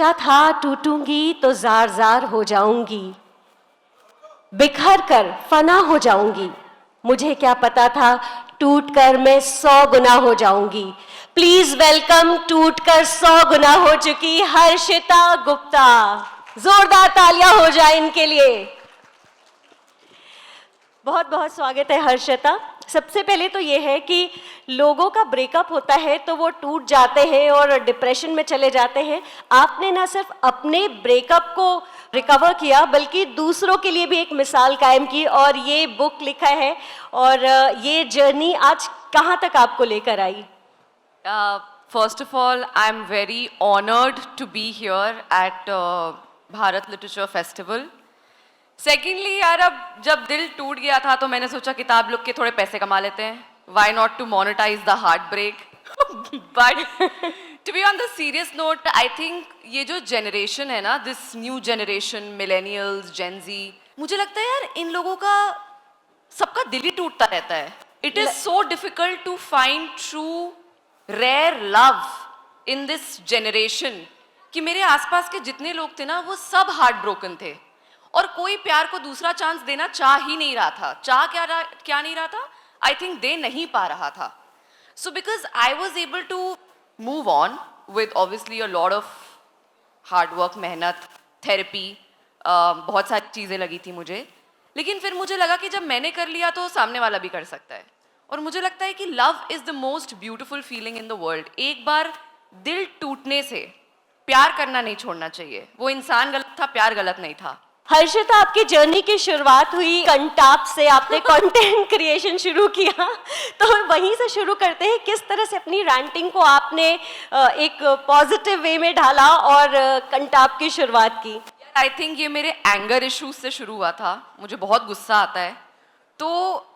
क्या था टूटूंगी तो जार जार हो जाऊंगी, बिखर कर फना हो जाऊंगी। मुझे क्या पता था टूट कर मैं 100 गुना हो जाऊंगी। प्लीज वेलकम टूट कर 100 गुना हो चुकी हर्षिता गुप्ता। जोरदार तालियां हो जाए इनके लिए। बहुत बहुत स्वागत है हर्षिता। सबसे पहले तो ये है कि लोगों का ब्रेकअप होता है तो वो टूट जाते हैं और डिप्रेशन में चले जाते हैं। आपने ना सिर्फ अपने ब्रेकअप को रिकवर किया बल्कि दूसरों के लिए भी एक मिसाल कायम की और ये बुक लिखा है। और ये जर्नी आज कहाँ तक आपको लेकर आई? First of all, I'm very honored to be here at Bharat Literature Festival. Secondly, यार अब जब दिल टूट गया था तो मैंने सोचा किताब लिख के थोड़े पैसे कमा लेते हैं. Why not to monetize the heartbreak? But to be on the serious note, I think ये जो generation है ना, this new generation, millennials, Gen Z, मुझे लगता है यार इन लोगों का सबका दिल ही टूटता रहता है. It is so difficult to find true rare love in this generation कि मेरे आसपास के जितने लोग थे ना वो सब हार्ट ब्रोकन थे और कोई प्यार को दूसरा चांस देना चाह ही नहीं रहा था. चाह क्या नहीं रहा था? आई थिंक दे नहीं पा रहा था. So because I was able to move on with obviously a lot of hard work, मेहनत, थेरेपी, बहुत सारी चीज़ें लगी थी मुझे. लेकिन फिर मुझे लगा कि जब मैंने कर लिया तो सामने वाला भी कर सकता है. और मुझे लगता है कि love is the most beautiful feeling in the world. एक बार दिल टूटने से प्यार करना नहीं छोड़ना चाहिए. वो इंसान गलत था, प्यार गलत नहीं था. हर्षिता, आपकी जर्नी की शुरुआत हुई कंटाप से, आपने कंटेंट क्रिएशन शुरू किया. तो वहीं से शुरू करते हैं. किस तरह से अपनी रैंटिंग को आपने एक पॉजिटिव वे में ढाला और कंटाप की शुरुआत की? आई थिंक ये मेरे एंगर इश्यूज से शुरू हुआ था. मुझे बहुत गुस्सा आता है तो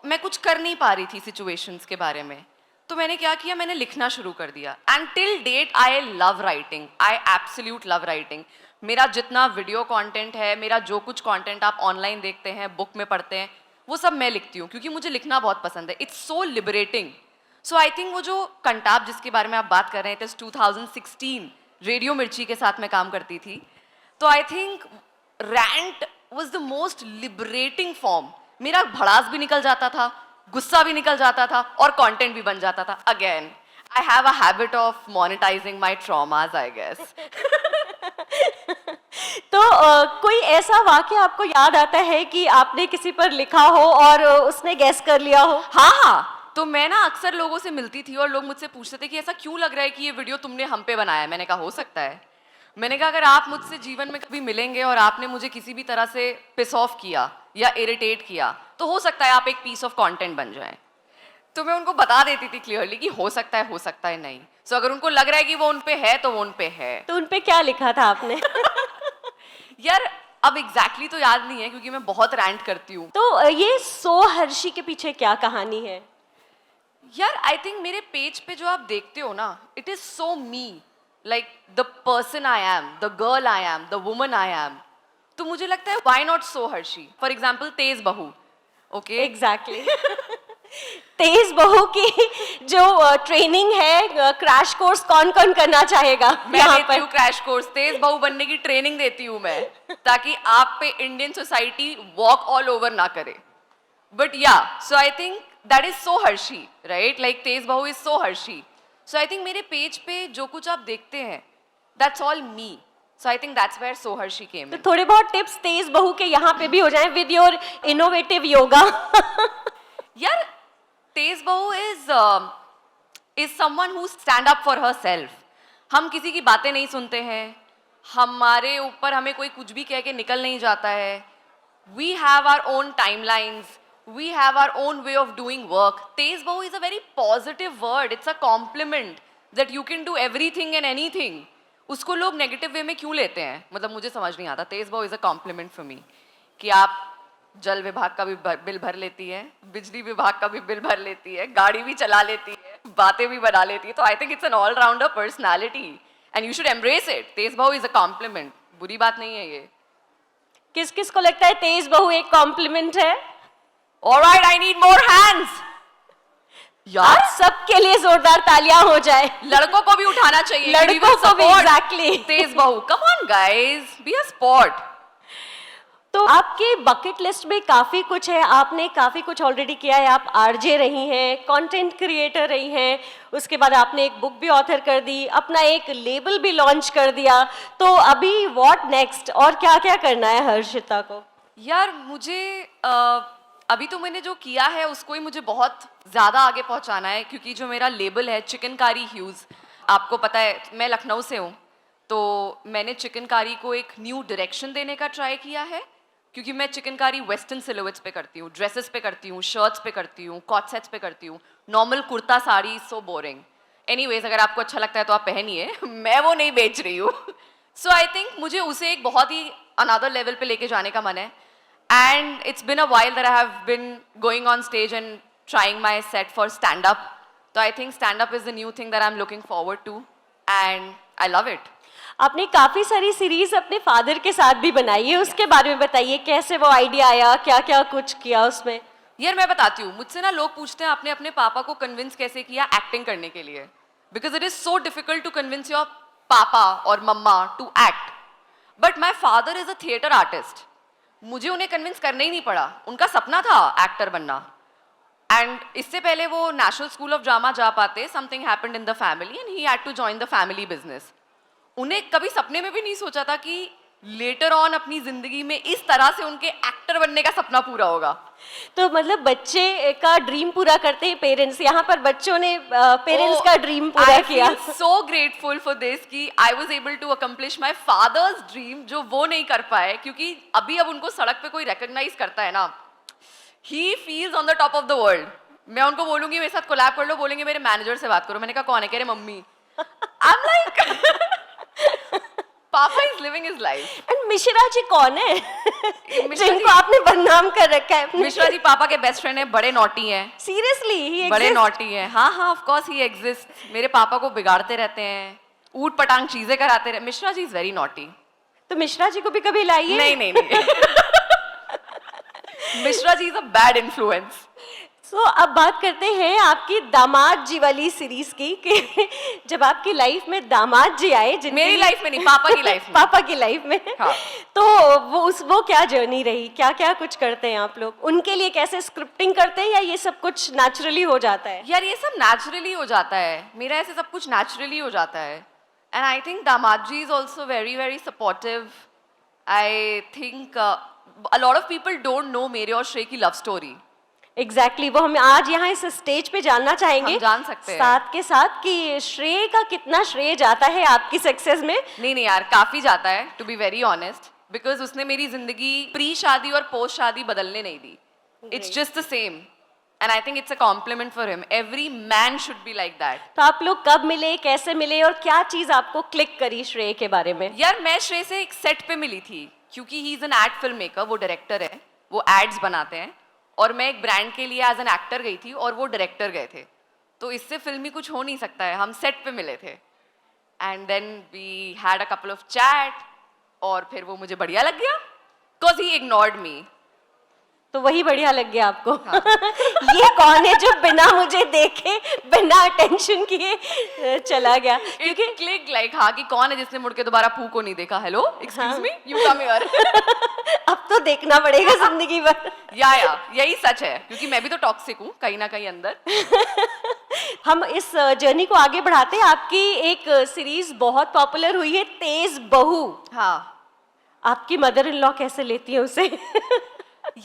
मैं कुछ कर नहीं पा रही थी सिचुएशंस के बारे में. तो मैंने क्या किया, मैंने लिखना शुरू कर दिया. And till date I love writing. I absolute love writing. मेरा जितना वीडियो कंटेंट है, मेरा जो कुछ कंटेंट आप ऑनलाइन देखते हैं, बुक में पढ़ते हैं, वो सब मैं लिखती हूँ क्योंकि मुझे लिखना बहुत पसंद है. It's so liberating. So I think वो जो कंटाप जिसके बारे में आप बात कर रहे हैं, 2016 रेडियो मिर्ची के साथ मैं काम करती थी. तो I think rant was the most liberating form. मेरा भड़ास भी निकल जाता था, गुस्सा भी निकल जाता था और कंटेंट भी बन जाता था. Again I have a habit of monetising my traumas, I guess. तो कोई ऐसा वाक्य आपको याद आता है कि आपने किसी पर लिखा हो और उसने गैस कर लिया हो? हाँ. तो मैं ना अक्सर लोगों से मिलती थी और लोग मुझसे पूछते थे कि ऐसा क्यों लग रहा है कि ये वीडियो तुमने हम पे बनाया है. मैंने कहा हो सकता है. मैंने कहा अगर आप मुझसे जीवन में कभी मिलेंगे और आपने मुझे किसी भी तरह से पिस ऑफ किया या इरिटेट किया तो हो सकता है आप एक पीस ऑफ कंटेंट बन जाएं. तो मैं उनको बता देती थी क्लियरली कि हो सकता है नहीं. सो अगर उनको लग रहा है कि वो उन पे है तो वो उन पे है. तो उन पे क्या लिखा था आपने? यार अब एग्जैक्टली तो याद नहीं है क्योंकि मैं बहुत रैंट करती हूँ. तो ये सो हर्षी के पीछे क्या कहानी है? यार आई थिंक मेरे पेज पे जो आप देखते हो ना, it is so me, like the person I am, the girl I am, the woman I am. तो मुझे लगता है why not so Harshi. For example Tej Bahu. Okay, exactly. तेज बहू की जो ट्रेनिंग है, क्रैश कोर्स कौन कौन करना चाहेगा? मैं देती हूँ क्रैश कोर्स. तेज बहू बनने की ट्रेनिंग देती हूँ मैं ताकि आप पे Indian society walk all over ना करे. But yeah so I think that is so Harshi, right? Like Tej Bahu is so Harshi. So I think मेरे पेज पे जो कुछ आप देखते हैं that's all me. So I think that's where so Harshi came in. तो थोड़े बहुत टिप्स तेज बहू के यहाँ पे भी हो जाएं विद योर इनोवेटिव योगा. यार तेज Bahu is someone who stand up for her self. हम किसी की बातें नहीं सुनते हैं, हमारे ऊपर हमें कोई कुछ भी कह के निकल नहीं जाता है. We have our own timelines, we have our own way of doing work. Tez bahu is a very positive word. It's a compliment that you can do everything and anything. उसको लोग नेगेटिव वे में क्यों लेते हैं, मतलब मुझे समझ नहीं आता. तेज Bahu is a compliment for me कि आप जल विभाग का भी बिल भर लेती है, बिजली विभाग का भी बिल भर लेती है, गाड़ी भी चला लेती है, बातें भी बना लेती है. तो I think it's an all rounder personality and you should embrace it. Tej Bahu is a compliment. बुरी बात नहीं है ये. किस किस को लगता है तेज बहू एक कॉम्प्लीमेंट है? All right, I need more hands. यार आप सबके लिए जोरदार तालियां हो जाए। लड़कों को भी उठाना चाहिए, लड़कों को भी, एग्जैक्टली। तेज बहू, come on guys, be a sport. तो आपके बकेट लिस्ट में काफ़ी कुछ है, आपने काफ़ी कुछ ऑलरेडी किया है। आप आरजे रही हैं, कंटेंट क्रिएटर रही हैं, उसके बाद आपने एक बुक भी ऑथर कर दी, अपना एक लेबल भी लॉन्च कर दिया। तो अभी व्हाट नेक्स्ट, और क्या क्या करना है हर्षिता को? यार मुझे अभी तो मैंने जो किया है उसको ही मुझे बहुत ज़्यादा आगे पहुंचाना है, क्योंकि जो मेरा लेबल है चिकनकारी ह्यूज़, आपको पता है मैं लखनऊ से हूँ, तो मैंने चिकनकारी को एक न्यू डायरेक्शन देने का ट्राई किया है, क्योंकि मैं चिकनकारी वेस्टर्न सिलुएट्स पे करती हूँ, ड्रेसेस पे करती हूँ, शर्ट्स पे करती हूँ, कॉट सेट्स पे करती हूँ। Normal kurta sari so boring. Anyways, अगर आपको अच्छा लगता है तो आप पहनिए, मैं वो नहीं बेच रही हूँ। सो आई थिंक मुझे उसे एक बहुत ही अनदर लेवल पे लेके जाने का मन है। And it's been a while that I have been going on stage and trying my set for stand up. तो I think stand up is the new thing that I am looking forward to and I love it. आपने काफ़ी सारी series अपने father के साथ भी बनाई है, उसके बारे में बताइए, कैसे वो आइडिया आया, क्या क्या कुछ किया उसमें? यार मैं बताती हूँ, मुझसे ना लोग पूछते हैं आपने अपने पापा को कन्विंस कैसे किया एक्टिंग करने के लिए, because it is so difficult to convince your papa और mama to act. But my father is a theatre artist, मुझे उन्हें कन्विंस करना ही नहीं पड़ा, उनका सपना था एक्टर बनना। एंड इससे पहले वो नेशनल स्कूल ऑफ ड्रामा जा पाते, something happened in the family and he had to join the family business. उन्हें कभी सपने में भी नहीं सोचा था कि लेटर ऑन अपनी जिंदगी में इस तरह से उनके एक्टर बनने का सपना पूरा होगा। तो मतलब बच्चे का ड्रीम पूरा करते हैं पेरेंट्स, यहाँ पर बच्चों ने पेरेंट्स का ड्रीम पूरा किया। I feel so grateful for this कि I was able to accomplish my father's dream, जो वो नहीं कर पाए, क्योंकि अभी अब उनको सड़क पे कोई रिकॉग्नाइज करता है ना, he feels on the top of the world। मैं उनको बोलूंगी मेरे साथ कोलैब कर लो, बोलेंगे मेरे मैनेजर से बात करो। मैंने कहा कौन है? कह रहे मम्मी। I'm like papa is living his life. And Mishra ji कौन है जिनको आपने बदनाम कर रखा है? मिश्रा जी पापा के बेस्ट फ्रेंड है, बड़े नॉटी हैं। सीरियसली ही बड़े exists? नॉटी हैं, हाँ हाँ ऑफ कोर्स ही एग्जिस्ट। मेरे पापा को बिगाड़ते रहते हैं, ऊट पटांग चीजें कराते रहते। Mishra ji is very naughty. तो मिश्रा जी को भी कभी लाइए। नहीं नहीं नहीं Mishra ji is a bad influence. सो अब बात करते हैं आपकी दामाद जी वाली सीरीज की, कि जब आपकी लाइफ में दामाद जी आए, मेरी लाइफ में नहीं, पापा की लाइफ में। पापा की लाइफ में, हाँ। तो वो क्या जर्नी रही, क्या क्या कुछ करते हैं आप लोग उनके लिए? कैसे स्क्रिप्टिंग करते हैं या ये सब कुछ नेचुरली हो जाता है? यार ये सब नेचुरली हो जाता है, मेरा ऐसे सब कुछ नेचुरली हो जाता है। And I think damad ji is also very very supportive. I think a lot of people don't know मेरे और श्रेय की लव स्टोरी। एग्जैक्टली वो हम आज यहाँ इस स्टेज पे जानना चाहेंगे, हम जान सकते हैं साथ के साथ कि श्रेय का कितना श्रेय जाता है आपकी सक्सेस में। नहीं यार काफी जाता है, to be very honest, because उसने मेरी जिंदगी प्री शादी और पोस्ट शादी बदलने नहीं दी। It's just the same and I think it's a compliment for him. Every man should be like that. तो आप लोग कब मिले, कैसे मिले, और क्या चीज आपको क्लिक करी श्रेय के बारे में? यार मैं श्रेय से एक सेट पे मिली थी, क्योंकि he is an ad film maker, वो डायरेक्टर है, वो एड्स बनाते हैं, और मैं एक ब्रांड के लिए एज एन एक्टर गई थी और वो डायरेक्टर गए थे, तो इससे फिल्मी कुछ हो नहीं सकता है। हम सेट पे मिले थे and then we had a couple of chat, और फिर वो मुझे बढ़िया लग गया, बिकॉज ही इग्नोर्ड मी। तो वही बढ़िया लग गया आपको? हाँ। ये कौन है जो बिना मुझे देखे, बिना अटेंशन किए चला गया? क्योंकि क्लिक लाइक, हाँ कि कौन है जिसने मुड़ के दोबारा पू को नहीं देखा। Hello excuse me, you come here. अब तो देखना पड़ेगा जिंदगी भर। या यही सच है, क्योंकि मैं भी तो टॉक्सिक हूँ कहीं ना कहीं अंदर। हम इस जर्नी को आगे बढ़ाते हैं। आपकी एक सीरीज बहुत पॉपुलर हुई है, तेज बहू। हाँ। आपकी मदर इन लॉ कैसे लेती है उसे?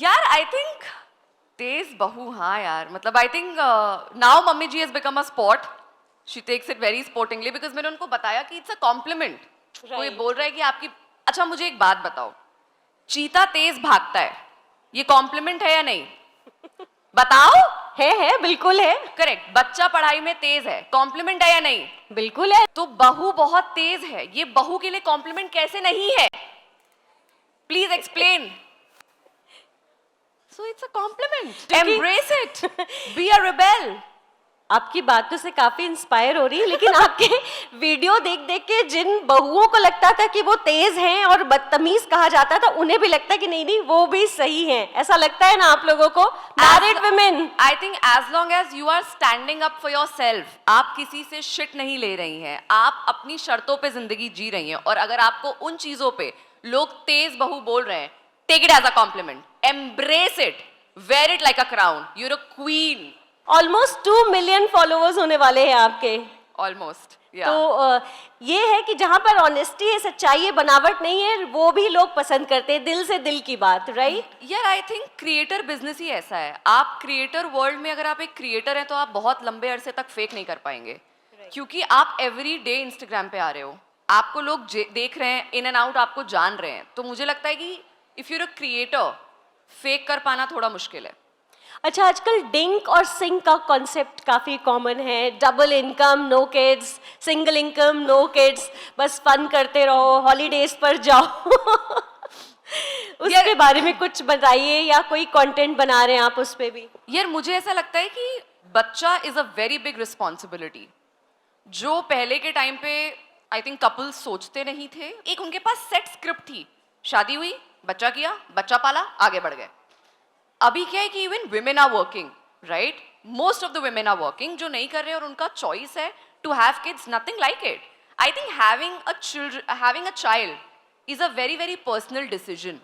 यार आई थिंक तेज बहू, हाँ यार मतलब I think now mummy ji has become a sport, she takes it very sportingly, because मैंने उनको बताया कि इट्स अ कॉम्प्लीमेंट। कोई बोल रहा है कि आपकी, अच्छा मुझे एक बात बताओ, चीता तेज भागता है, ये कॉम्प्लीमेंट है या नहीं? बताओ। है बिल्कुल है। करेक्ट। बच्चा पढ़ाई में तेज है, कॉम्प्लीमेंट है या नहीं? बिल्कुल है। तो बहू बहुत तेज है, ये बहू के लिए कॉम्प्लीमेंट कैसे नहीं है? Please explain. So it's a compliment. Embrace it. Be a rebel. आपकी बातों से काफी इंस्पायर हो रही है, लेकिन आपके वीडियो देख देख के जिन बहुओं को लगता था कि वो तेज हैं और बदतमीज कहा जाता था, उन्हें भी लगता है कि नहीं नहीं वो भी सही हैं। ऐसा लगता है ना आप लोगों को? Married women, I think as long as you are standing up for your self, आप किसी से शिट नहीं ले रही हैं, आप अपनी शर्तों पे जिंदगी जी रही हैं, और अगर आपको उन चीजों पे लोग तेज बहू बोल रहे हैं, take it as a compliment, embrace it, wear it like a crown, you're a queen. Almost 2 million followers होने वाले हैं आपके। ऑलमोस्ट तो ये है कि जहां पर ऑनेस्टी है, सच्चाई है, बनावट नहीं है, वो भी लोग पसंद करते हैं, दिल से दिल की बात, राइट? यार आई थिंक क्रिएटर बिजनेस ही ऐसा है, आप क्रिएटर वर्ल्ड में अगर आप एक क्रिएटर हैं तो आप बहुत लंबे अरसे तक फेक नहीं कर पाएंगे, क्योंकि आप एवरी डे इंस्टाग्राम पे आ रहे हो, आपको लोग देख रहे हैं, इन एंड आउट आपको जान रहे हैं, तो मुझे लगता है कि if you're a creator, fake कर पाना थोड़ा मुश्किल है। अच्छा, आजकल डिंक और सिंक का कॉन्सेप्ट काफ़ी कॉमन है। Double income, no kids, single income, no kids, बस फन करते रहो, हॉलीडेज पर जाओ। उसके बारे में कुछ बताइए, या कोई कंटेंट बना रहे हैं आप उस पे भी? यार मुझे ऐसा लगता है कि बच्चा is a very big responsibility, जो पहले के टाइम पे आई थिंक कपल्स सोचते नहीं थे। एक उनके पास सेट स्क्रिप्ट थी, शादी हुई, बच्चा किया, बच्चा पाला, आगे बढ़ गए। अभी क्या है कि even women are working, right? Most of the women are working, जो नहीं कर रहे और उनका चॉइस है to have kids, nothing like it. I think having a child is a very very personal decision.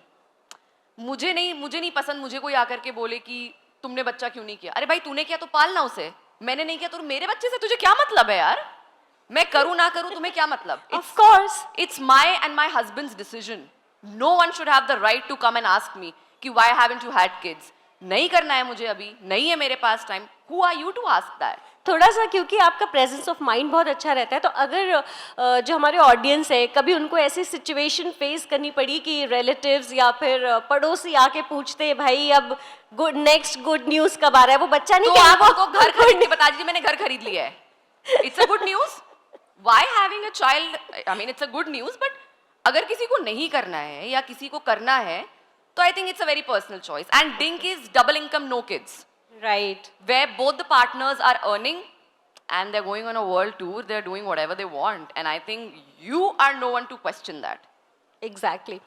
मुझे नहीं पसंद मुझे कोई आकर के बोले कि तुमने बच्चा क्यों नहीं किया। अरे भाई तूने किया तो पालना उसे, मैंने नहीं किया तो मेरे बच्चे से तुझे क्या मतलब है यार? मैं करूं ना करूं तुम्हें क्या मतलब? Of course. It's my and my husband's decision. No one should have the right to come and ask me कि why haven't you had kids? नहीं करना है मुझे अभी, नहीं है मेरे पास time. Who are you to ask that? थोड़ा सा, क्योंकि आपका प्रेजेंस ऑफ माइंड बहुत अच्छा रहता है, तो अगर जो हमारे ऑडियंस है, कभी उनको ऐसी सिचुएशन फेस करनी पड़ी कि रिलेटिव्स या फिर पड़ोसी आके पूछते भाई अब नेक्स्ट गुड न्यूज़ कब आ रहा है, वो बच्चा नहीं तो क्या आप उनको घर खरीद के बता दीजिए मैंने घर खरीद लिया है। It's a good news. Why having a child? I mean it's a good news, but अगर किसी को नहीं करना है या किसी को करना है, तो I think it's a very personal choice. And DINK is double income, no kids. Right? Where both the partners are earning and they're going on a world tour, they're doing whatever they want. And I think you are no one to question that. Exactly.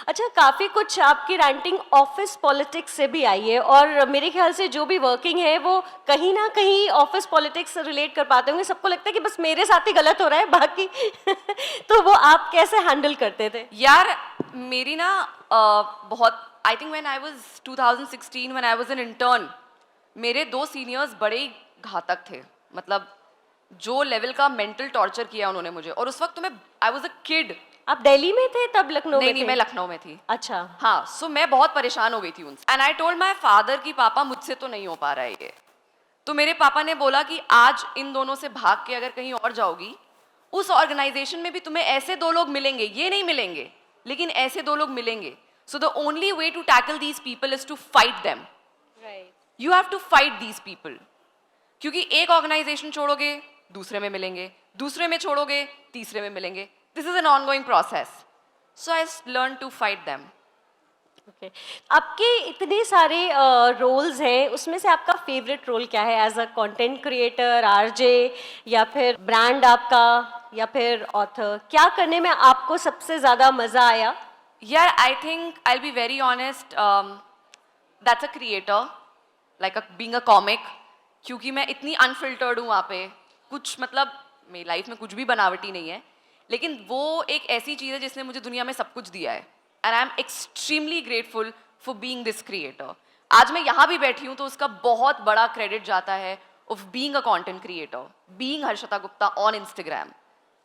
अच्छा, काफ़ी कुछ आपकी ranting office politics से भी आई है, और मेरे ख्याल से जो भी वर्किंग है वो कहीं ना कहीं ऑफिस पॉलिटिक्स से रिलेट कर पाते होंगे। सबको लगता है कि बस मेरे साथ ही गलत हो रहा है, बाकी तो वो आप कैसे हैंडल करते थे? यार मेरी ना बहुत, I think when I was 2016 when I was an intern, मेरे 2 सीनियर्स बड़े ही घातक थे, मतलब जो लेवल का मेंटल टॉर्चर किया उन्होंने मुझे, और उस वक्त तो मैं आई वाज अ किड। आप दिल्ली में थे तब, लखनऊ में नहीं, थे? मैं लखनऊ में थी। अच्छा। हाँ, सो मैं बहुत परेशान हो गई थी उनसे, and I told my father कि पापा मुझसे तो नहीं हो पा रहा है ये। तो मेरे पापा ने बोला कि आज इन दोनों से भाग के अगर कहीं और जाओगी, उस ऑर्गेनाइजेशन में भी तुम्हें ऐसे 2 लोग मिलेंगे, ये नहीं मिलेंगे लेकिन ऐसे 2 लोग मिलेंगे। So the only way to tackle these people is to fight them. You have to fight these people, क्योंकि एक ऑर्गेनाइजेशन छोड़ोगे दूसरे में मिलेंगे, दूसरे में छोड़ोगे तीसरे में मिलेंगे। This is an ongoing process, so I learn to fight them. Okay, आपके इतने सारे रोल्स हैं, उसमें से आपका फेवरेट रोल क्या है? As a content creator, RJ, या फिर ब्रांड आपका, या फिर ऑथर? क्या करने में आपको सबसे ज़्यादा मज़ा आया? यार I think I will be very honest, that's a creator, like being a comic, क्योंकि मैं इतनी अनफिल्टर्ड हूँ वहाँ पे, कुछ मतलब मेरी लाइफ में कुछ भी बनावटी नहीं है, लेकिन वो एक ऐसी चीज़ है जिसने मुझे दुनिया में सब कुछ दिया है, and I am extremely grateful for being this creator. आज मैं यहाँ भी बैठी हूँ तो उसका बहुत बड़ा क्रेडिट जाता है of being a content creator, being Harshita Gupta on Instagram.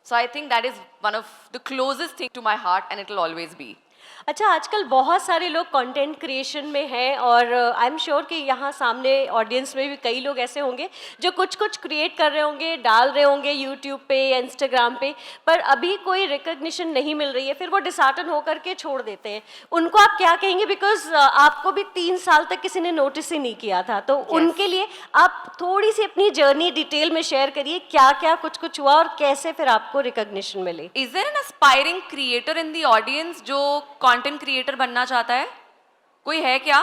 So I think that is one of the closest thing to my heart and it will always be. अच्छा, आजकल बहुत सारे लोग कंटेंट क्रिएशन में हैं, और आई एम श्योर कि यहाँ सामने ऑडियंस में भी कई लोग ऐसे होंगे जो कुछ कुछ क्रिएट कर रहे होंगे, डाल रहे होंगे यूट्यूब पे या इंस्टाग्राम पे, पर अभी कोई रिकग्निशन नहीं मिल रही है, फिर वो डिसहार्टन होकर के छोड़ देते हैं। उनको आप क्या कहेंगे? बिकॉज आपको भी 3 साल तक किसी ने नोटिस ही नहीं किया था, तो उनके लिए आप थोड़ी सी अपनी जर्नी डिटेल में शेयर करिए, क्या क्या कुछ कुछ हुआ और कैसे फिर आपको रिकग्निशन मिली। Is there an aspiring creator in the audience जो कंटेंट क्रिएटर बनना चाहता है? कोई है क्या?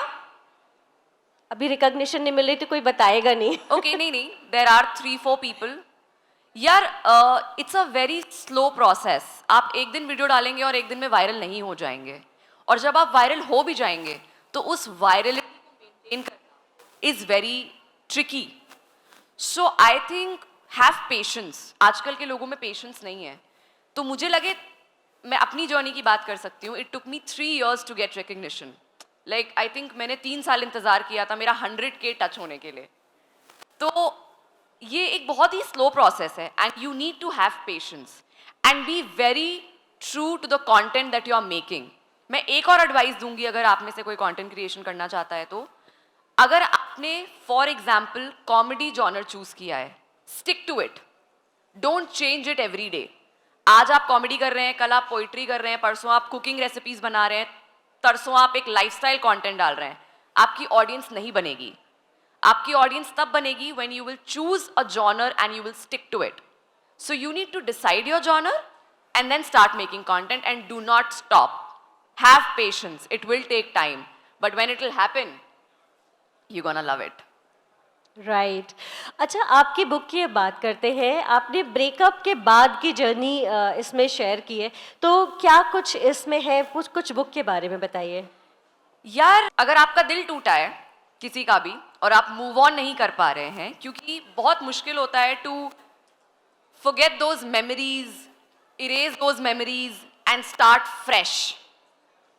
अभी रिकॉग्निशन नहीं मिल रही तो कोई बताएगा नहीं। ओके नहीं नहीं, देर आर 3-4 पीपल। यार it's a very slow process. आप एक दिन वीडियो डालेंगे और एक दिन में वायरल नहीं हो जाएंगे, और जब आप वायरल हो भी जाएंगे तो उस वायरलिटी को मेंटेन करना is very tricky. So I think have patience. आजकल के लोगों में पेशेंस नहीं है। तो मुझे लगे, मैं अपनी जर्नी की बात कर सकती हूँ, it took me 3 years to get recognition. Like I think मैंने 3 साल इंतजार किया था मेरा 100K टच होने के लिए। तो ये एक बहुत ही स्लो प्रोसेस है, and you need to have patience and be very true to the content that you are making. मैं एक और एडवाइस दूंगी, अगर आप में से कोई कंटेंट क्रिएशन करना चाहता है तो, अगर आपने for example comedy genre choose किया है, stick to it, don't change it every day. आज आप कॉमेडी कर रहे हैं, कल आप पोइट्री कर रहे हैं, परसों आप कुकिंग रेसिपीज बना रहे हैं, तरसों आप एक लाइफस्टाइल कंटेंट डाल रहे हैं। आपकी ऑडियंस नहीं बनेगी। आपकी ऑडियंस तब बनेगी when you will choose a genre and you will stick to it. So you need to decide your genre and then start making content and do not stop. Have patience, it will take time, but when it will happen you gonna love it. Right अच्छा, आपकी book की बात करते हैं। आपने breakup के बाद की जर्नी इसमें शेयर की है, तो क्या कुछ इसमें है? कुछ बुक के बारे में बताइए। यार अगर आपका दिल टूटा है किसी का भी और आप मूव ऑन नहीं कर पा रहे हैं, क्योंकि बहुत मुश्किल होता है to forget those memories, erase those memories and start fresh।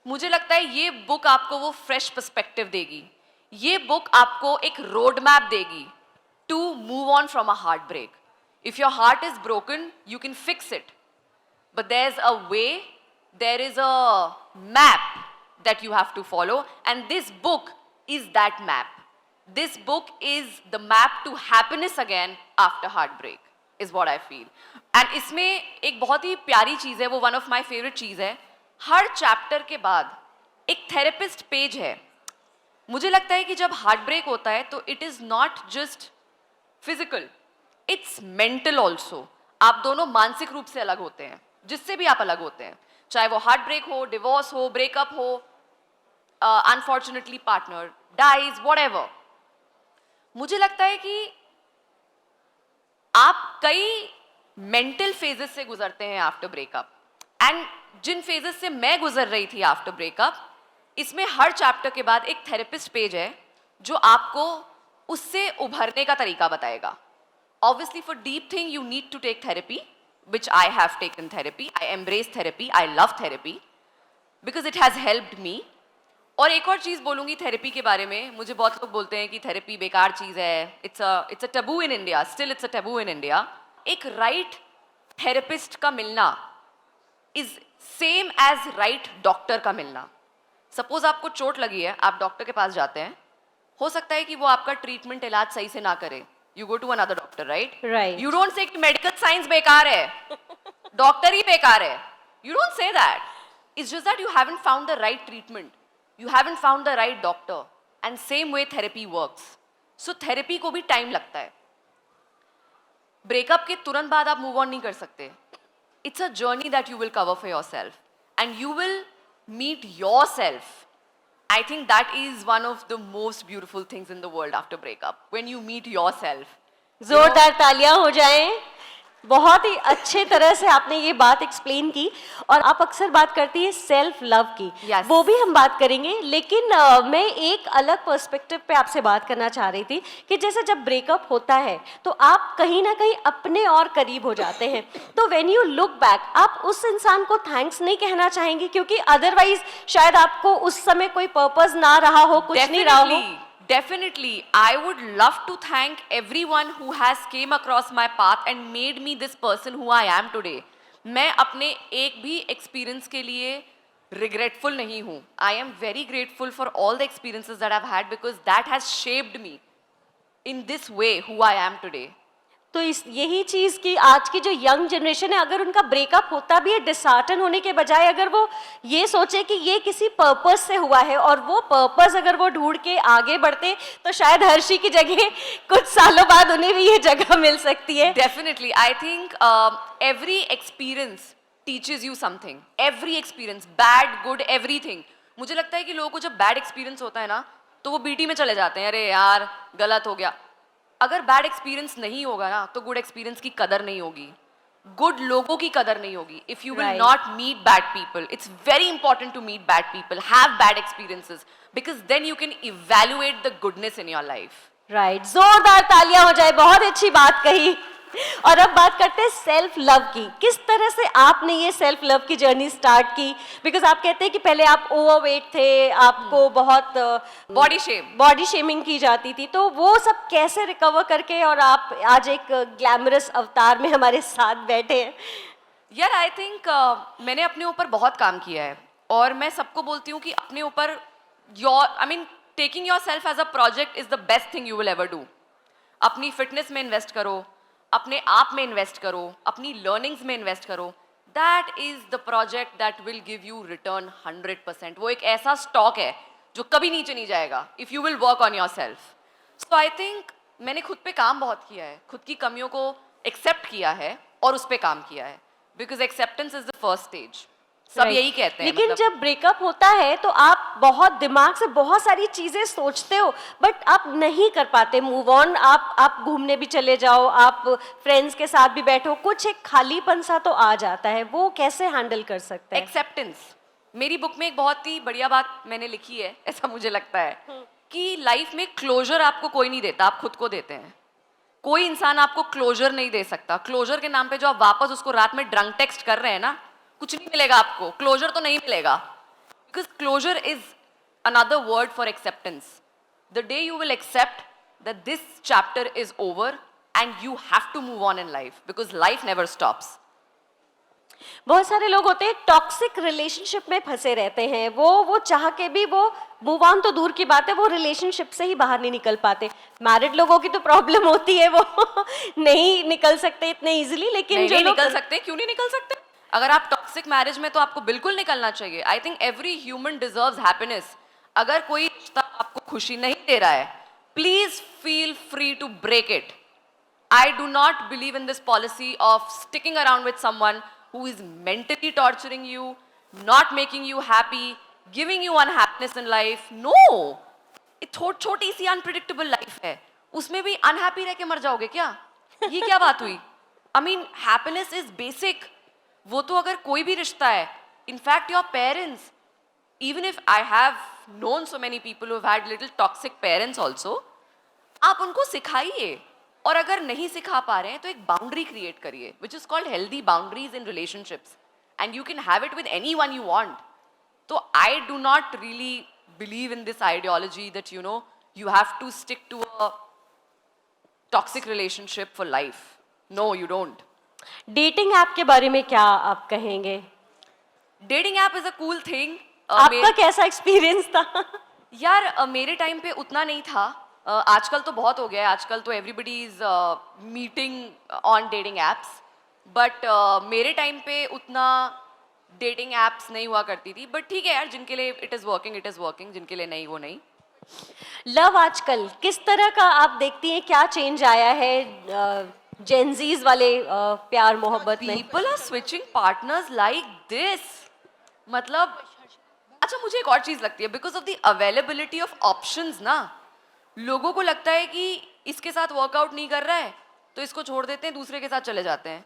मुझे लगता है ये बुक आपको वो फ्रेश पर्सपेक्टिव देगी। ये बुक आपको एक रोड मैप देगी to move on from a heart break. If your heart is broken you can fix it, but there's a way, there is a map that you have to follow, and this book is that map. This book is the map to happiness again after heartbreak, is what I feel. And इसमें एक बहुत ही प्यारी चीज़ है, वो one of my favorite चीज़ है, हर chapter के बाद एक थेरेपिस्ट पेज है। मुझे लगता है कि जब हार्ट ब्रेक होता है तो it is not just physical, it's mental also. आप दोनों मानसिक रूप से अलग होते हैं, जिससे भी आप अलग होते हैं, चाहे वो हार्ट ब्रेक हो, डिवोर्स हो, ब्रेकअप हो, अनफॉर्चुनेटली पार्टनर डाइज, व्हाटएवर। मुझे लगता है कि आप कई मेंटल फेजेस से गुजरते हैं आफ्टर ब्रेकअप, एंड जिन फेजेस से मैं गुजर रही थी आफ्टर ब्रेकअप, इसमें हर चैप्टर के बाद एक थेरेपिस्ट पेज है जो आपको उससे उभरने का तरीका बताएगा। Obviously for deep thing you need to take therapy, which I have taken therapy. I embrace therapy. I love therapy because it has helped me. और एक और चीज़ बोलूँगी थेरेपी के बारे में। मुझे बहुत लोग बोलते हैं कि थेरेपी बेकार चीज़ है, it's a taboo in India, still it's a taboo in India. एक राइट थेरेपिस्ट का मिलना is same as right doctor का मिलना। सपोज आपको चोट लगी है, आप डॉक्टर के पास जाते हैं, हो सकता है कि वो आपका ट्रीटमेंट इलाज सही से ना करे, you go to another doctor, right? Right. You don't say कि medical science बेकार है, डॉक्टर ही बेकार है, you don't say that. It's just that you haven't found the right treatment, you haven't found the right doctor, and same way therapy works. So therapy को भी time लगता है। Breakup के तुरंत बाद आप मूव ऑन नहीं कर सकते। It's a journey that you will cover for yourself, and you will meet yourself. I think that is one of the most beautiful things in the world after breakup, when you meet yourself. जोरदार तालियां हो जाएं। बहुत ही अच्छे तरह से आपने ये बात एक्सप्लेन की, और आप अक्सर बात करती है सेल्फ लव की। Yes. वो भी हम बात करेंगे, लेकिन मैं एक अलग पर्सपेक्टिव पे आपसे बात करना चाह रही थी कि जैसे जब ब्रेकअप होता है तो आप कहीं ना कहीं अपने और करीब हो जाते हैं, तो व्हेन यू लुक बैक आप उस इंसान को थैंक्स नहीं कहना चाहेंगे? क्योंकि अदरवाइज शायद आपको उस समय कोई पर्पस ना रहा हो, कुछ नहीं रहा हो। Definitely, I would love to thank everyone who has came across my path and made me this person who I am today. मैं अपने एक भी experience के लिए regretful नहीं हूँ. I am very grateful for all the experiences that I've had because that has shaped me in this way who I am today. तो इस यही चीज़ की आज की जो यंग जनरेशन है, अगर उनका ब्रेकअप होता भी है, डिसहार्टन होने के बजाय अगर वो ये सोचे कि ये किसी पर्पस से हुआ है और वो पर्पस अगर वो ढूंढ के आगे बढ़ते, तो शायद हर्षी की जगह कुछ सालों बाद उन्हें भी ये जगह मिल सकती है। Definitely, I think every experience teaches you something. Every experience, bad, good, everything. मुझे लगता है कि लोगों को जब बैड एक्सपीरियंस होता है ना, तो वो बीटी में चले जाते हैं, अरे यार गलत हो गया। अगर बैड एक्सपीरियंस नहीं होगा ना तो गुड एक्सपीरियंस की कदर नहीं होगी, गुड लोगों की कदर नहीं होगी। If you will Right. Not meet bad people, it's very important to meet bad people, have bad experiences, because then you can evaluate the goodness in your life. Right, जोरदार तालियां हो जाए, बहुत अच्छी बात कही। और अब बात करते हैं सेल्फ लव की। किस तरह से आपने ये सेल्फ लव की जर्नी स्टार्ट की? बिकॉज आप कहते हैं कि पहले आप ओवरवेट थे, आपको बहुत बॉडी शेमिंग की जाती थी, तो वो सब कैसे रिकवर करके और आप आज एक ग्लैमरस अवतार में हमारे साथ बैठे हैं? यार आई थिंक मैंने अपने ऊपर बहुत काम किया है, और मैं सबको बोलती हूँ कि अपने ऊपर taking yourself as a project is the best thing you will ever do. अपनी फिटनेस में इन्वेस्ट करो, अपने आप में इन्वेस्ट करो, अपनी लर्निंग्स में इन्वेस्ट करो। That is the project that will give you return 100%। वो एक ऐसा स्टॉक है जो कभी नीचे नहीं जाएगा if you will work on your self. So I think मैंने खुद पे काम बहुत किया है, खुद की कमियों को एक्सेप्ट किया है और उस पे काम किया है, because acceptance is the first stage. सब Right. यही कहते हैं। लेकिन जब ब्रेकअप होता है तो आप बहुत दिमाग से बहुत सारी चीजें सोचते हो, बट आप नहीं कर पाते मूव ऑन। आप घूमने भी चले जाओ, आप फ्रेंड्स के साथ भी बैठो, कुछ एक खालीपन सा तो आ जाता है, वो कैसे हैंडल कर सकते हैं? एक्सेप्टेंस। मेरी बुक में एक बहुत ही बढ़िया बात मैंने लिखी है, ऐसा मुझे लगता है कि लाइफ में क्लोजर आपको कोई नहीं देता, आप खुद को देते हैं। कोई इंसान आपको क्लोजर नहीं दे सकता। क्लोजर के नाम पे जो आप वापस उसको रात में ड्रंक टेक्स्ट कर रहे हैं ना, कुछ नहीं मिलेगा आपको, क्लोजर तो नहीं मिलेगा। Because closure is another word for acceptance. The day you will accept that this chapter is over and you have to move on in life, because life never stops. बहुत सारे लोग होते हैं टॉक्सिक रिलेशनशिप में फंसे रहते हैं, वो चाह के भी वो मूव ऑन तो दूर की बात है, वो रिलेशनशिप से ही बाहर नहीं निकल पाते। मैरिड लोगों की तो प्रॉब्लम होती है, वो नहीं निकल सकते इतने इजीली। लेकिन नहीं, जो नहीं लोग निकल सकते, क्यों नहीं निकल सकते? अगर आप टॉक्सिक मैरिज में, तो आपको बिल्कुल निकलना चाहिए। I think every human deserves happiness. अगर कोई रिश्ता आपको खुशी नहीं दे रहा है, please feel free to break it. I do not believe in this policy of sticking around with someone who is mentally torturing you, not making you happy, giving you unhappiness in life. No! ये छोटी सी unpredictable life है, उसमें भी unhappy रह के मर जाओगे क्या? ये क्या बात हुई? I mean, happiness is basic. वो तो अगर कोई भी रिश्ता है, in fact your parents, even if I have known so many people who have had little toxic parents also, आप उनको सिखाइए। और अगर नहीं सिखा पा रहे हैं तो एक बाउंड्री क्रिएट करिए, which is called healthy boundaries in relationships, and you can have it with anyone you want. तो I do not really believe in this ideology that you know you have to stick to a toxic relationship for life. No, you don't. Dating app के बारे में क्या आप कहेंगे? Dating app is a cool thing. आपका कैसा experience था? यार मेरे टाइम पे उतना नहीं था। आजकल तो बहुत हो गया है, आजकल तो everybody is meeting on dating apps, but मेरे टाइम पे उतना डेटिंग एप्स नहीं हुआ करती थी। बट ठीक है यार, जिनके लिए इट इज़ वर्किंग, जिनके लिए नहीं वो नहीं। लव आजकल किस तरह का आप देखती हैं, क्या चेंज आया है जेनजीज वाले प्यार मोहब्बत में? People are switching partners like this. मतलब अच्छा, मुझे एक और चीज़ लगती है, because of the availability of options ना, लोगों को लगता है कि इसके साथ वर्कआउट नहीं कर रहा है तो इसको छोड़ देते हैं, दूसरे के साथ चले जाते हैं।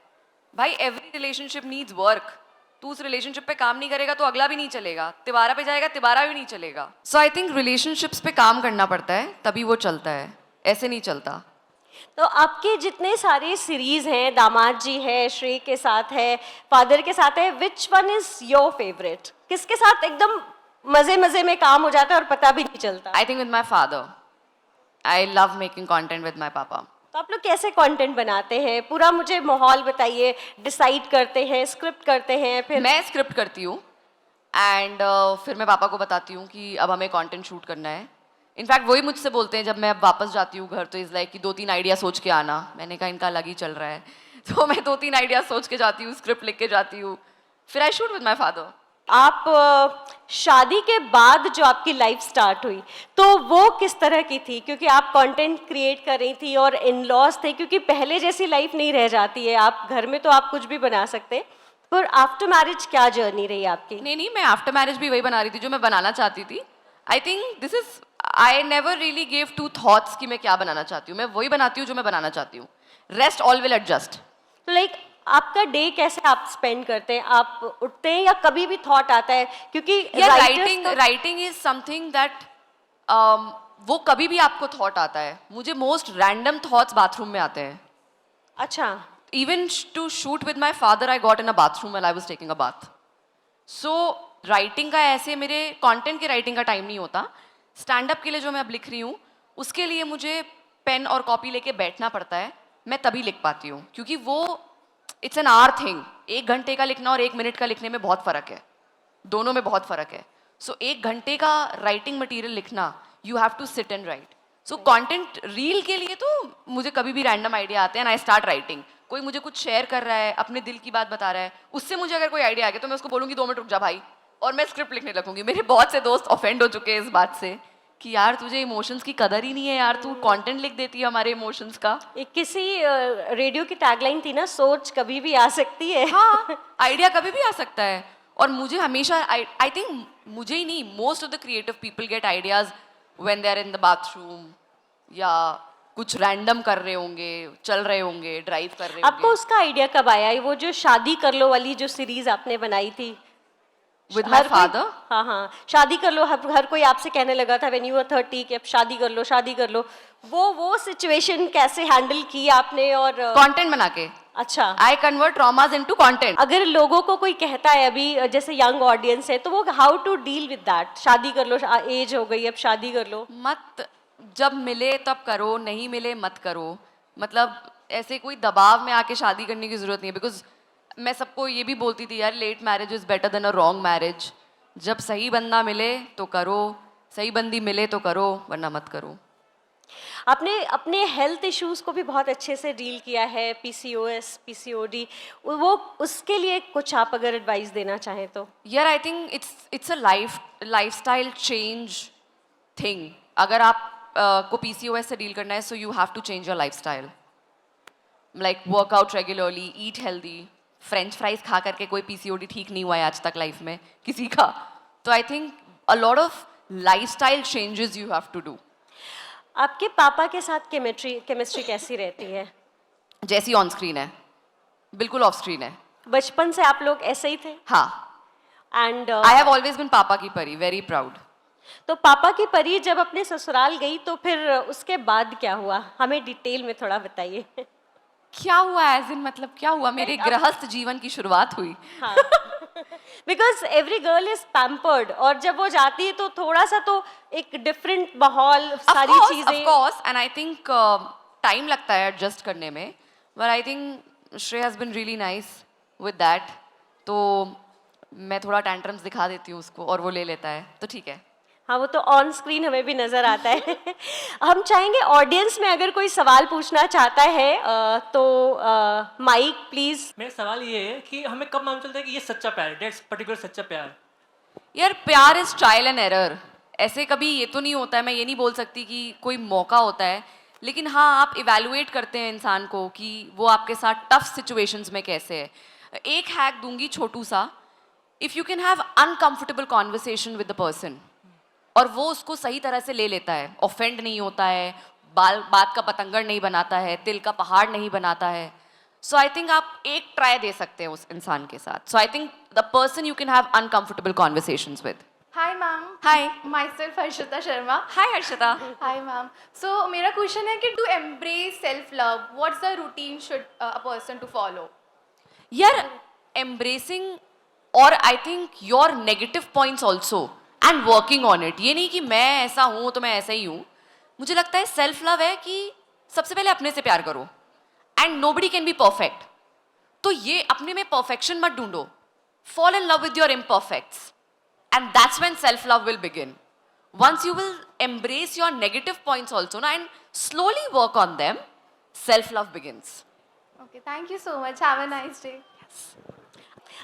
भाई एवरी रिलेशनशिप नीड्स वर्क। तू उस रिलेशनशिप पे काम नहीं करेगा तो अगला भी नहीं चलेगा, तिबारा पे जाएगा तिबारा भी नहीं चलेगा। सो आई थिंक रिलेशनशिप्स पे काम करना पड़ता है, तभी वो चलता है, ऐसे नहीं चलता। तो आपके जितने सारे सीरीज हैं, दामाद जी है, श्री के साथ है, फादर के साथ है, which one is your favourite? किसके साथ एकदम मजे मजे में काम हो जाता है और पता भी नहीं चलता? I think with my father. I love making content with my पापा। तो आप लोग कैसे कंटेंट बनाते हैं? पूरा मुझे माहौल बताइए। डिसाइड करते हैं, स्क्रिप्ट करते हैं, फिर? मैं स्क्रिप्ट करती हूँ एंड फिर मैं पापा को बताती हूँ कि अब हमें कंटेंट शूट करना है। इनफैक्ट वही मुझसे बोलते हैं जब मैं अब वापस जाती हूँ घर, तो इज़ लाइक कि 2-3 आइडिया सोच के आना। मैंने कहा इनका अलग ही चल रहा है, तो मैं 2-3 आइडिया सोच के जाती हूँ, स्क्रिप्ट लिख के जाती हूँ, फिर I shoot with my father. आप शादी के बाद जो आपकी लाइफ स्टार्ट हुई तो वो किस तरह की थी? क्योंकि आप कंटेंट क्रिएट कर रही थी और इन लॉज थे, क्योंकि पहले जैसी लाइफ नहीं रह जाती है। आप घर में तो आप कुछ भी बना सकते हैं, पर आफ्टर मैरिज क्या जर्नी रही आपकी? नहीं, मैं आफ्टर मैरिज भी वही बना रही थी जो मैं बनाना चाहती थी। I think this is I never really gave two thoughts कि मैं क्या बनाना चाहती हूँ. मैं वही बनाती हूँ जो मैं बनाना चाहती हूँ. Rest all will adjust. तो लाइक आपका डे कैसे आप स्पेंड करते हैं? आप उठते हैं या कभी भी थॉट आता है? क्योंकि राइटिंग इज समथिंग दैट वो कभी भी आपको थॉट आता है. मुझे मोस्ट रैंडम थॉट्स बाथरूम में आते हैं. अच्छा, Even to shoot with my father, I got in a bathroom while I was taking a bath. So writing का ऐसे मेरे content के writing का time नहीं होता. Stand up के लिए जो मैं अब लिख रही हूँ, उसके लिए मुझे पेन और कॉपी लेके बैठना पड़ता है. मैं तभी लिख पाती हूँ क्योंकि वो इट्स एन आवर थिंग. 1 घंटे का लिखना और 1 मिनट का लिखने में बहुत फ़र्क है. दोनों में बहुत फ़र्क है. सो 1 घंटे का राइटिंग मटेरियल लिखना, you have to sit and write. So content reel के लिए तो मुझे कभी भी रैंडम आइडिया आते हैं एंड आई स्टार्ट राइटिंग. कोई मुझे कुछ शेयर कर रहा है, अपने दिल की बात बता रहा है, उससे मुझे अगर कोई आइडिया आ गया तो मैं उसको बोलूँगी 2 मिनट रुक जा भाई, और मैं स्क्रिप्ट लिखने लगूंगी. मेरे बहुत से दोस्त ऑफेंड हो चुके हैं इस बात से कि यार तुझे इमोशंस की कदर ही नहीं है यार, तू कंटेंट लिख देती है हमारे इमोशंस का. एक किसी रेडियो की टैगलाइन थी ना, सोच कभी भी आ सकती है. हाँ, आइडिया कभी भी आ सकता है. और मुझे हमेशा आई थिंक मुझे ही नहीं, most of the creative people get ideas when they are in the bathroom या कुछ रैंडम कर रहे होंगे, चल रहे होंगे, ड्राइव कर रहे आपको होंगे. उसका आइडिया कब आया? वो जो शादी कर लो वाली जो सीरीज आपने बनाई थी विद माय फादर. हाँ हाँ, शादी कर लो. हर कोई आपसे कहने लगा था व्हेन यू वर 30 कि अब शादी कर लो, शादी कर लो. वो सिचुएशन कैसे हैंडल की आपने? और कंटेंट बना के. अच्छा, आई कन्वर्ट ट्रॉमास इनटू कंटेंट. अगर लोगों को कोई कहता है अभी जैसे यंग ऑडियंस है तो वो how to deal with that? शादी कर लो, एज हो गई अब शादी कर लो. मत, जब मिले तब करो, नहीं मिले मत करो. मतलब ऐसे कोई दबाव में आके शादी करने की जरूरत नहीं है. बिकॉज मैं सबको ये भी बोलती थी यार, late marriage is better than a wrong marriage. जब सही बंदा मिले तो करो, सही बंदी मिले तो करो, वरना मत करो. आपने अपने हेल्थ इश्यूज को भी बहुत अच्छे से डील किया है, पीसीओएस, पीसीओडी. वो उसके लिए कुछ आप अगर एडवाइस देना चाहें तो? यार I think it's a lifestyle change thing. अगर आप को पीसीओएस से डील करना है, so you have to change your lifestyle. Like workout regularly, eat healthy. French fries खा करके कोई पीसीओडी ठीक नहीं हुआ है आज तक लाइफ में किसी का. तो I think a lot of lifestyle changes you have to do. आपके पापा के साथ केमिस्ट्री कैसी रहती है? जैसी ऑन स्क्रीन है, बिल्कुल ऑफ स्क्रीन है. बचपन से आप लोग ऐसे ही थे? हाँ. And I have always been पापा की परी, वेरी प्राउड. तो पापा की परी जब अपने ससुराल गई तो फिर उसके बाद क्या हुआ? हमें डिटेल में थोड़ा बताइए. क्या हुआ एज इन, मतलब क्या हुआ? मेरे गृहस्थ जीवन की शुरुआत हुई. हाँ, because every girl is pampered, और जब वो जाती है तो थोड़ा सा तो एक डिफरेंट माहौल, सारी चीजें. Of course, and I think time लगता है एडजस्ट करने में. But I think Shreya has been really nice with that. तो मैं थोड़ा टैंट्रम्स दिखा देती हूँ उसको और वो ले लेता है, तो ठीक है. हाँ, वो तो ऑन स्क्रीन हमें भी नजर आता है. हम चाहेंगे ऑडियंस में अगर कोई सवाल पूछना चाहता है तो माइक प्लीज. मेरा सवाल ये है कि हमें कब मालूम चलता है कि ये सच्चा प्यार है, डेट्स पर्टिकुलर सच्चा प्यार? यार प्यार इज ट्रायल एंड एरर. ऐसे कभी ये तो नहीं होता है, मैं ये नहीं बोल सकती कि कोई मौका होता है. लेकिन हाँ, आप इवेलुएट करते हैं इंसान को कि वो आपके साथ टफ सिचुएशंस में कैसे है. एक हैक दूंगी छोटू सा. If you can have uncomfortable conversation with the person और वो उसको सही तरह से ले लेता है, ऑफेंड नहीं होता है, बात का पतंगड़ नहीं बनाता है, दिल का पहाड़ नहीं बनाता है, सो आई थिंक आप एक ट्राई दे सकते हैं उस इंसान के साथ. So I think the person you can have uncomfortable conversations with. Hi ma'am. Hi. Myself Harshita Sharma. Hi Harshita. Hi ma'am. So मेरा question है कि to embrace self love, what's the routine should a person to follow? यार embracing और I think your negative points also and working on it. ये नहीं कि मैं ऐसा हूँ तो मैं ऐसा ही हूँ. मुझे लगता है सेल्फ लव है कि सबसे पहले अपने से प्यार करो. And nobody can be perfect. तो ये अपने में perfection मत ढूंढो. Fall in love with your imperfects. And that's when self-love will begin. Once you will embrace your negative points also, and slowly work on them, self-love begins. Okay, thank you so much. Have a nice day.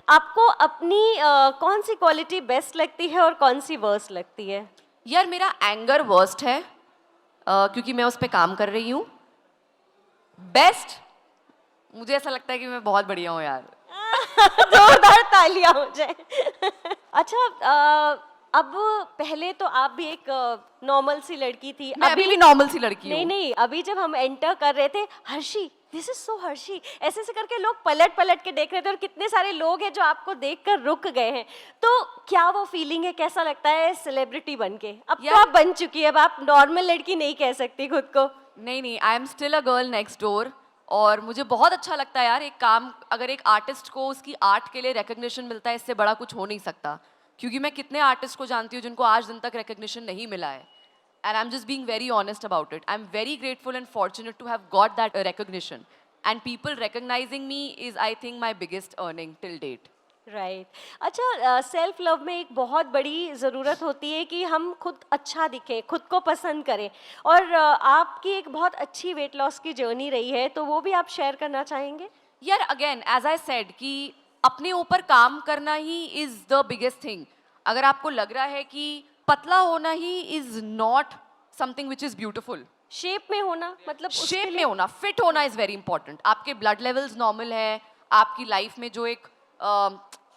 आपको अपनी कौन सी quality best लगती है और कौन सी worst लगती है? यार मेरा एंगर वर्स्ट है क्योंकि मैं उस पर काम कर रही हूँ. बेस्ट मुझे ऐसा लगता है कि मैं बहुत बढ़िया हूँ यार. जोरदार तालियां हो जाए. अच्छा, अब पहले तो आप भी एक नॉर्मल सी लड़की थी, मैं अभी भी नॉर्मल सी लड़की नहीं हूँ। नहीं, अभी जब हम एंटर कर रहे थे, Harshi this is so Harshi, ऐसे ऐसे करके लोग पलट पलट के देख रहे थे और कितने सारे लोग हैं जो आपको देखकर रुक गए हैं। तो क्या वो फीलिंग है, कैसा लगता है सेलिब्रिटी बन के? अब तो यार- आप बन चुकी है, अब आप नॉर्मल लड़की नहीं कह सकती खुद को। नहीं, I am still a girl next door. और मुझे बहुत अच्छा लगता है यार, एक काम अगर एक आर्टिस्ट को उसकी आर्ट के लिए रिकग्निशन मिलता है, इससे बड़ा कुछ हो नहीं सकता। क्योंकि मैं कितने आर्टिस्ट को जानती हूँ जिनको आज दिन तक रिकग्निशन नहीं मिला है, and I'm just being very honest about it. I'm very grateful and fortunate to have got that recognition, and people recognizing me is, I think, my biggest earning till date. Right अच्छा, self love में एक बहुत बड़ी ज़रूरत होती है कि हम खुद अच्छा दिखें, खुद को पसंद करें। और आपकी एक बहुत अच्छी वेट लॉस की जर्नी रही है, तो वो भी आप शेयर करना चाहेंगे? यार अगेन एज आई सेड कि अपने ऊपर काम करना he is the biggest thing. अगर आपको लग रहा है कि पतला होना he is not something which is beautiful, shape में होना, मतलब उसके शेप लिए- में होना, फिट होना इज वेरी इंपॉर्टेंट। आपके ब्लड लेवल्स नॉर्मल है, आपकी लाइफ में जो एक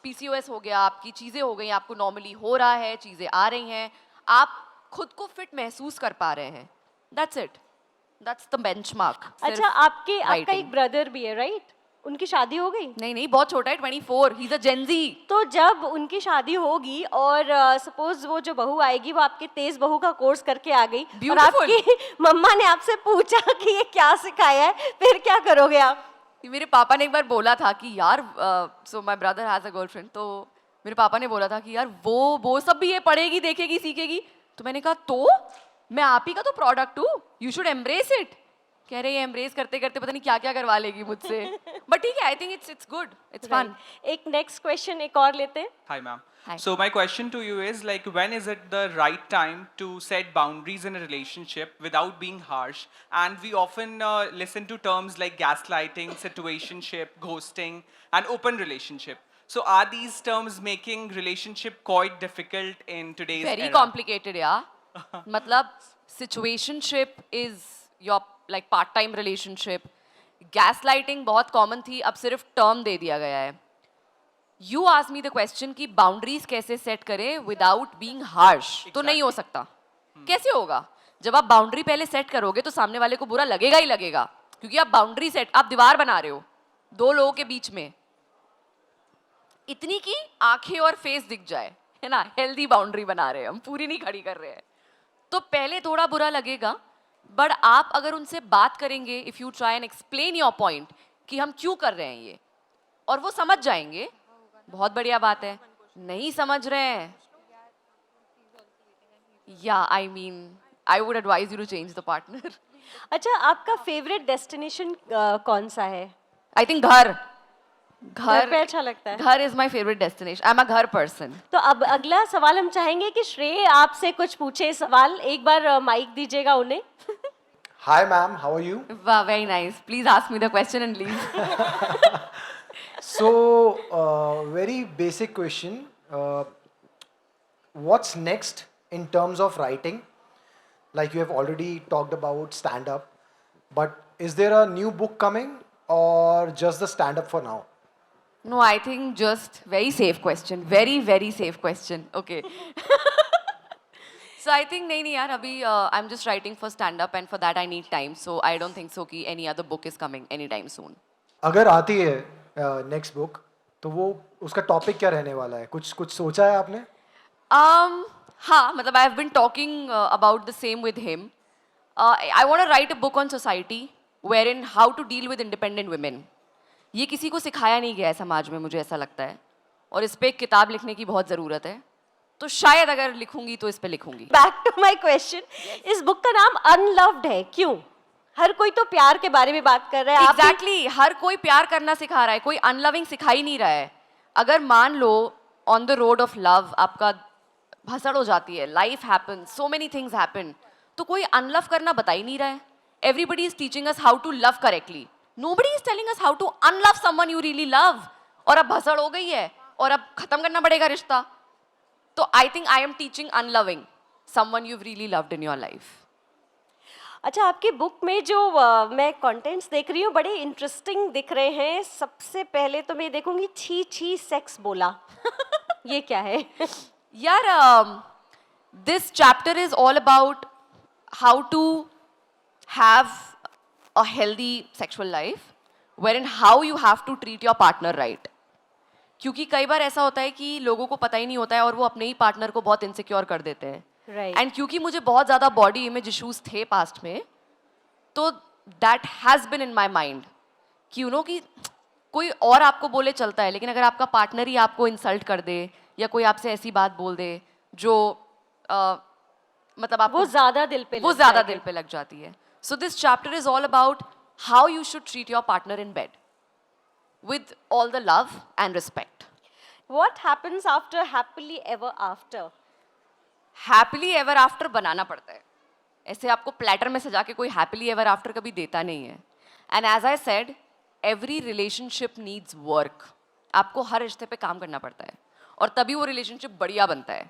पीसीओएस हो गया, आपकी चीज़ें हो गई, आपको नॉर्मली हो रहा है, चीज़ें आ रही हैं, आप खुद को फिट महसूस कर पा रहे हैं, that's it, that's the benchmark. अच्छा, आपका एक ब्रदर भी है, राइट? उनकी शादी हो गई? नहीं, बहुत छोटा है, 24, ही इज अ जेनजी। तो जब उनकी शादी होगी और सपोज वो जो बहू आएगी वो आपके तेज बहू का कोर्स करके आ गई और Beautiful. आपकी मम्मा ने आपसे पूछा कि ये क्या सिखाया है, फिर क्या करोगे आप? मेरे पापा ने एक बार बोला था कि यार, so my brother has a girlfriend, तो मेरे पापा ने बोला था कि यार वो सब भी ये पढ़ेगी, देखेगी, सीखेगी। तो मैंने कहा तो मैं आप ही का तो प्रोडक्ट हूँ, यू शुड एम्ब्रेस इट। कह रहे हैं एम्ब्रेस करते करते पता नहीं क्या क्या करवा लेगी मुझसे, बट ठीक है, I think it's good, it's fun. एक नेक्स्ट क्वेश्चन एक और लेते हैं। Hi, ma'am. Hi. So my question to you is like, when is it the right time to set boundaries in a relationship without being harsh? And we often listen to terms like gaslighting, situationship, ghosting, and open relationship. So are these terms making relationship quite difficult in today's very era? Complicated यार। मतलब situationship is your like part time relationship. Gaslighting बहुत common थी, अब सिर्फ term दे दिया गया है। You ask me the question कि बाउंड्रीज कैसे सेट करें विदाउट बीइंग हार्श, तो नहीं हो सकता। कैसे होगा? जब आप बाउंड्री पहले सेट करोगे तो सामने वाले को बुरा लगेगा ही लगेगा, क्योंकि आप बाउंड्री सेट, आप दीवार बना रहे हो दो लोगों के बीच में, इतनी की आंखें और फेस दिख जाए, है ना? हेल्दी बाउंड्री बना रहे हैं हम, पूरी नहीं खड़ी कर रहे हैं। तो पहले थोड़ा बुरा लगेगा, बट आप अगर उनसे बात करेंगे, if you try and explain your point कि हम क्यों कर रहे हैं ये, और वो समझ जाएंगे, बहुत बढ़िया बात है। नहीं समझ रहे हैं, या I mean I would advise you to change the partner. अच्छा, आपका फेवरेट डेस्टिनेशन कौन सा है? आई थिंक घर पे अच्छा लगता है? घर is my favourite destination, I am a घर पर्सन। तो अब अगला सवाल हम चाहेंगे कि श्रेय आपसे कुछ पूछे सवाल, एक बार माइक दीजिएगा उन्हें। Hi, ma'am. How are you? वाह, very nice, please ask me the question and leave. So, very basic question. What's next in terms of writing? Like you have already talked about stand-up, but is there a new book coming or just the stand-up for now? No, I think just very safe question. Very, very safe question. Okay. So I think नहीं यार, अभी I'm just writing for stand-up and for that I need time. So I don't think so कि any other book is coming anytime soon. अगर आती है next book, तो वो उसका टॉपिक क्या रहने वाला है? कुछ सोचा है आपने? हाँ, मतलब I have been talking about the same with him. I want to write a book on society wherein how to deal with independent women. ये किसी को सिखाया नहीं गया है समाज में, मुझे ऐसा लगता है, और इस पे एक किताब लिखने की बहुत ज़रूरत है। तो शायद अगर लिखूंगी तो इस पे लिखूंगी। बैक टू माय क्वेश्चन, इस बुक का नाम अनलव्ड है, क्यों? हर कोई तो प्यार के बारे में बात कर रहा है। एग्जैक्टली, हर कोई प्यार करना सिखा रहा है, कोई अनलविंग सिखा ही नहीं रहा है। अगर मान लो on the road of love आपका भसड़ हो जाती है, life happen, so many things happen, तो कोई अनलव करना बता ही नहीं रहा है। Everybody is teaching us how to love correctly, nobody is telling us how to unlove someone you really love. और अब भसड़ हो गई है और अब खत्म करना पड़ेगा रिश्ता। तो I think I am teaching unloving someone you really loved in your life. अच्छा, आपकी बुक में जो मैं कंटेंट्स देख रही हूँ बड़े इंटरेस्टिंग दिख रहे हैं। सबसे पहले तो मैं देखूंगी छी छी सेक्स बोला। ये क्या है? यार this chapter is all about how to have a healthy sexual life wherein how you have to treat your partner right. क्योंकि कई बार ऐसा होता है कि लोगों को पता ही नहीं होता है और वो अपने ही पार्टनर को बहुत इनसिक्योर कर देते हैं. Right. एंड क्योंकि मुझे बहुत ज़्यादा बॉडी इमेज इश्यूज थे पास्ट में, तो that has been in my mind कि यू नो कि कोई और आपको बोले चलता है, लेकिन अगर आपका पार्टनर ही आपको इंसल्ट कर दे या कोई आपसे ऐसी बात बोल दे जो मतलब आपको वो ज्यादा दिल पे वो लग ज़्यादा जाएगी। दिल पे लग जाती है. So this chapter is all about how you should treat your partner in bed with all the love and respect. What happens after happily ever after? Happily ever after बनाना पड़ता है. ऐसे आपको प्लेटर में सजा के कोई हैप्पीली एवर आफ्टर कभी देता नहीं है. And as I said, every relationship needs work. आपको हर रिश्ते पे काम करना पड़ता है और तभी वो रिलेशनशिप बढ़िया बनता है.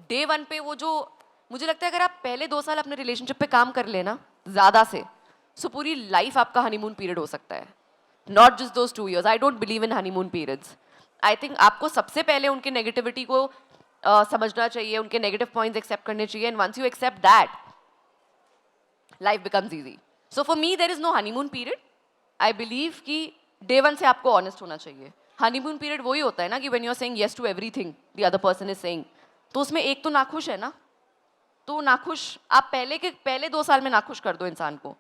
डे वन पे वो जो मुझे लगता है अगर आप पहले 2 साल अपने रिलेशनशिप पे काम कर लेना ज़्यादा से, सो पूरी लाइफ आपका हनीमून पीरियड हो सकता है. Not just those 2 years. I don't believe in honeymoon periods. I think आपको सबसे पहले उनके नेगेटिविटी को समझना चाहिए, उनके नेगेटिव पॉइंट्स एक्सेप्ट करने चाहिए. And once you accept that, life becomes easy. So for me there is no honeymoon period. I believe कि डे वन से आपको ऑनेस्ट होना चाहिए. हनीमून पीरियड वही होता है ना कि when you are saying yes to everything the other person is saying, तो उसमें एक तो नाखुश है ना, तो नाखुश आप पहले 2 साल में नाखुश कर दो इंसान को,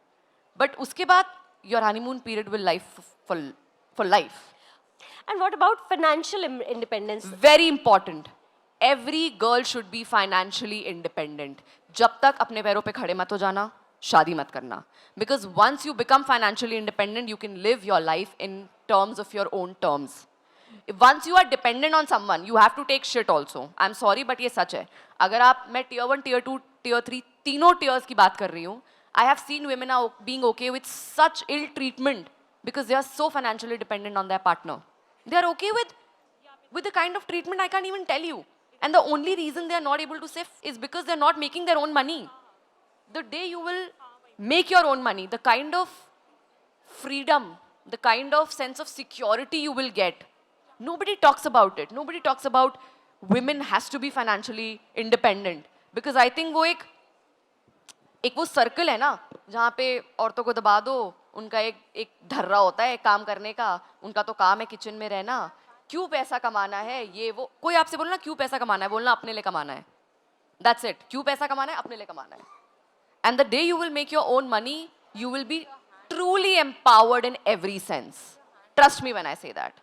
बट उसके बाद your honeymoon period will life for life. And what about financial independence? Very important. Every girl should be financially independent. जब तक अपने पैरों पे खड़े मत हो जाना, शादी मत करना. Because once you become financially independent, you can live your life in terms of your own terms. Once you are dependent on someone, you have to take shit also. I am sorry but ये सच है. अगर मैं tier 1, tier 2, tier 3 तीनों tears की बात कर रही हूँ. I have seen women are being okay with such ill treatment because they are so financially dependent on their partner. They are okay with the kind of treatment I can't even tell you. And the only reason they are not able to save is because they are not making their own money. The day you will make your own money, the kind of freedom, the kind of sense of security you will get, nobody talks about it. Nobody talks about women has to be financially independent. Because I think वो एक वो circle है ना जहाँ पे औरतों को दबा दो, उनका एक धर्रा होता है काम करने का. उनका तो काम है किचन में रहना, क्यों पैसा कमाना है, ये वो. कोई आपसे बोलना क्यों पैसा कमाना है, बोलना अपने लिए कमाना है. That's it. क्यों पैसा कमाना है, अपने लिए कमाना है. And the day you will make your own money, you will be truly empowered in every sense. Trust me when I say that.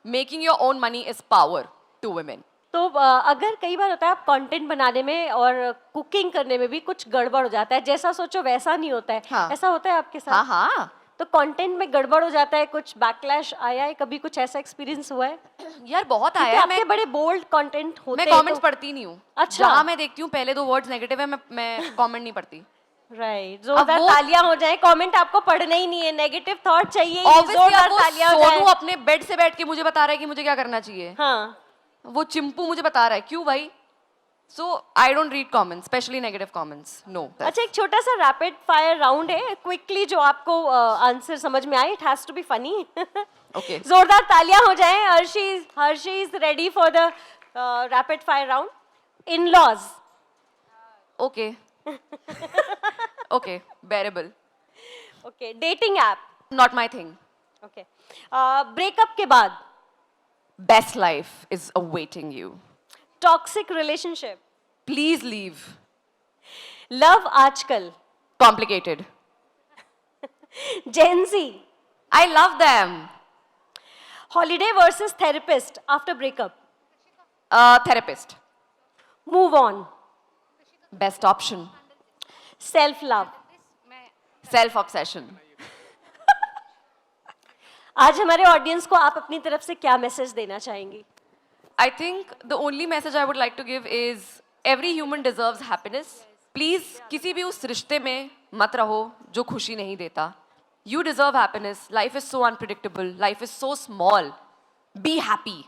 Making your own money is power to women. तो अगर कई बार होता है आप content बनाने में और cooking करने में भी कुछ गड़बड़ हो जाता है, जैसा सोचो वैसा नहीं होता है. हाँ. ऐसा होता है आपके साथ? हाँ हाँ. तो कंटेंट में गड़बड़ हो जाता है, कुछ बैकलैश आया है, कभी कुछ ऐसा एक्सपीरियंस हुआ है? यार बहुत क्योंकि आया है. आपके बड़े बोल्ड कंटेंट होते मैं हैं कमेंट्स तो... पढ़ती नहीं हूँ. अच्छा. जहाँ मैं देखती हूँ पहले 2 वर्ड्स नेगेटिव है, मैं कमेंट नहीं पढ़ती. राइट. जोरदार वो- तालियां हो जाए. कमेंट आपको पढ़ना ही नहीं है, नेगेटिव थॉट चाहिए ही नहीं, Obviously, जोरदार अब वो तालियां हो सोनू जाए. अपने बेड से बैठ के मुझे बता रहा है कि मुझे क्या करना चाहिए. हाँ. वो चिंपू मुझे बता रहा है. क्यों भाई? So I don't read comments, specially negative comments. No. अच्छा, एक छोटा सा रैपिड फायर राउंड है, क्विकली जो आपको आंसर समझ में आए. It has to be funny. Okay. जोरदार तालियां हो जाएं. Harshi is ready for the rapid fire round. In laws. Okay. Okay. Bearable. Okay. Dating app. Not my thing. Okay. Breakup के बाद. Best life is awaiting you. Toxic relationship. Please leave. Love आजकल. Complicated. Gen Z. I love them. Holiday versus therapist after breakup. Therapist. Move on. Best option. Self love. Self obsession. आज हमारे audience को आप अपनी तरफ से क्या मैसेज देना चाहेंगी? I think the only message I would like to give is every human deserves happiness. Please किसी भी उस रिश्ते में मत रहो जो खुशी नहीं देता. You deserve happiness. Life is so unpredictable. Life is so small. Be happy.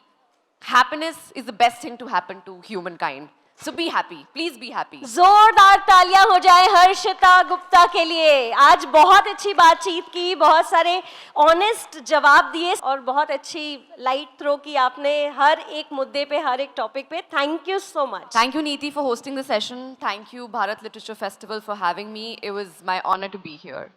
Happiness is the best thing to happen to humankind. So be happy. Please be happy. जोरदार तालियां हो जाए हर्षिता गुप्ता के लिए। आज बहुत अच्छी बातचीत की, बहुत सारे ऑनेस्ट जवाब दिए और बहुत अच्छी लाइट थ्रो की आपने हर एक मुद्दे पे, हर एक टॉपिक पे। Thank you so much. Thank you, Neeti, for hosting the session. Thank you, Bharat Literature Festival, for having me. It was my honor to be here.